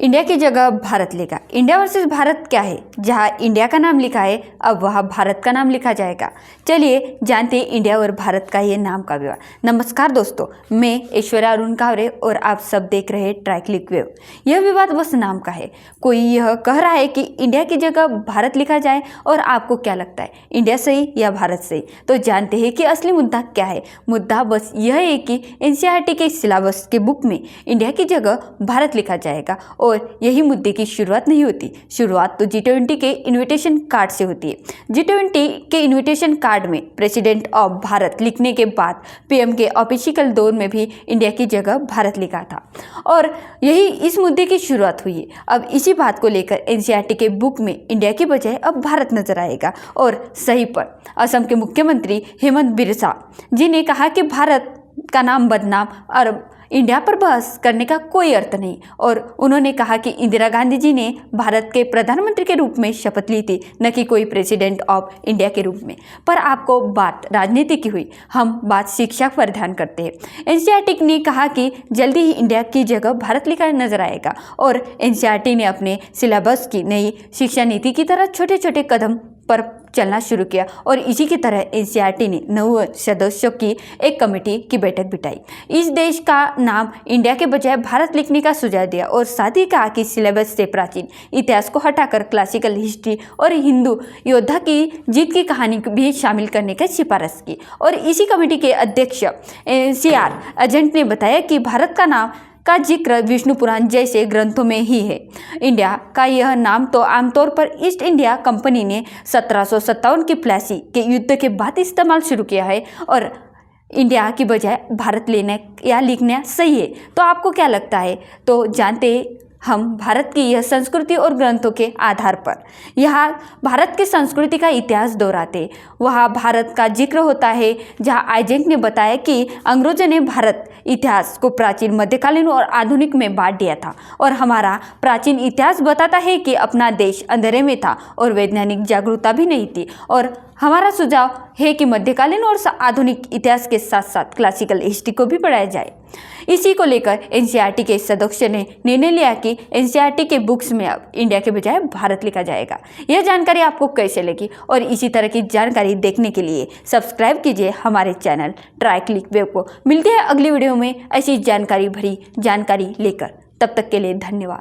India की जगह भारत लेगा। इंडिया वर्सेस भारत क्या है? जहां इंडिया का नाम लिखा है अब वहां भारत का नाम लिखा जाएगा। चलिए जानते हैं इंडिया और भारत का ये नाम का विवाद। नमस्कार दोस्तों, मैं ऐश्वर्या अरुण कावरे और आप सब देख रहे हैं ट्राइक्लिक वेव। यह विवाद बस नाम का है। कोई यह कह रहा है कि इंडिया की जगह भारत लिखा जाए, और आपको क्या लगता है, इंडिया सही या भारत सही? तो जानते हैं कि असली मुद्दा क्या है। मुद्दा बस यह है कि एनसीईआरटी के सिलेबस के बुक में इंडिया की जगह भारत लिखा जाएगा। और यही मुद्दे की शुरुआत नहीं होती। शुरुआत तो G20 के इनविटेशन कार्ड से होती है। G20 के इनविटेशन कार्ड में प्रेसिडेंट ऑफ भारत लिखने के बाद पीएम के ऑफिशियल दौर में भी इंडिया की जगह भारत लिखा था, और यही इस मुद्दे की शुरुआत हुई है। अब इसी बात को लेकर एनसीईआरटी के बुक में इंडिया की बजाय अब भारत नजर आएगा। और सही पर असम के मुख्यमंत्री हेमंत बिरसा जी ने कहा कि भारत का नाम बदनाम और इंडिया पर बहस करने का कोई अर्थ नहीं। और उन्होंने कहा कि इंदिरा गांधी जी ने भारत के प्रधानमंत्री के रूप में शपथ ली थी, न कि कोई प्रेसिडेंट ऑफ इंडिया के रूप में। पर आपको बात राजनीति की हुई, हम बात शिक्षा पर ध्यान करते हैं। एनसीईआरटी ने कहा कि जल्दी ही इंडिया की जगह भारत लिखा नजर आएगा, और एनसीईआरटी ने अपने सिलेबस की नई शिक्षा नीति की तरह छोटे छोटे कदम पर चलना शुरू किया। और इसी की तरह एनसीईआरटी ने 9 सदस्यों की एक कमेटी की बैठक बिठाई। इस देश का नाम इंडिया के बजाय भारत लिखने का सुझाव दिया, और साथ ही कहा कि सिलेबस से प्राचीन इतिहास को हटाकर क्लासिकल हिस्ट्री और हिंदू योद्धा की जीत की कहानी भी शामिल करने की सिफारिश की। और इसी कमेटी के अध्यक्ष CR एजेंट ने बताया कि भारत का नाम का जिक्र विष्णु पुराण जैसे ग्रंथों में ही है। इंडिया का यह नाम तो आमतौर पर ईस्ट इंडिया कंपनी ने 1757 की प्लासी के युद्ध के बाद इस्तेमाल शुरू किया है, और इंडिया की बजाय भारत लेने या लिखना सही है। तो आपको क्या लगता है? तो जानते हैं हम भारत की यह संस्कृति और ग्रंथों के आधार पर। यहाँ भारत की संस्कृति का इतिहास दोहराते, वहाँ भारत का जिक्र होता है, जहाँ आइजेंक ने बताया कि अंग्रेजों ने भारत इतिहास को प्राचीन, मध्यकालीन और आधुनिक में बांट दिया था। और हमारा प्राचीन इतिहास बताता है कि अपना देश अंधेरे में था और वैज्ञानिक जागरूकता भी नहीं थी। और हमारा सुझाव है कि मध्यकालीन और आधुनिक इतिहास के साथ साथ क्लासिकल हिस्ट्री को भी पढ़ाया जाए। इसी को लेकर एनसीईआरटी के सदस्य ने निर्णय लिया कि एनसीईआरटी के बुक्स में अब इंडिया के बजाय भारत लिखा जाएगा। यह जानकारी आपको कैसे लगी? और इसी तरह की जानकारी देखने के लिए सब्सक्राइब कीजिए हमारे चैनल ट्राइक्लिक वेव को। मिलते हैं अगली वीडियो में ऐसी जानकारी भरी जानकारी लेकर। तब तक के लिए धन्यवाद।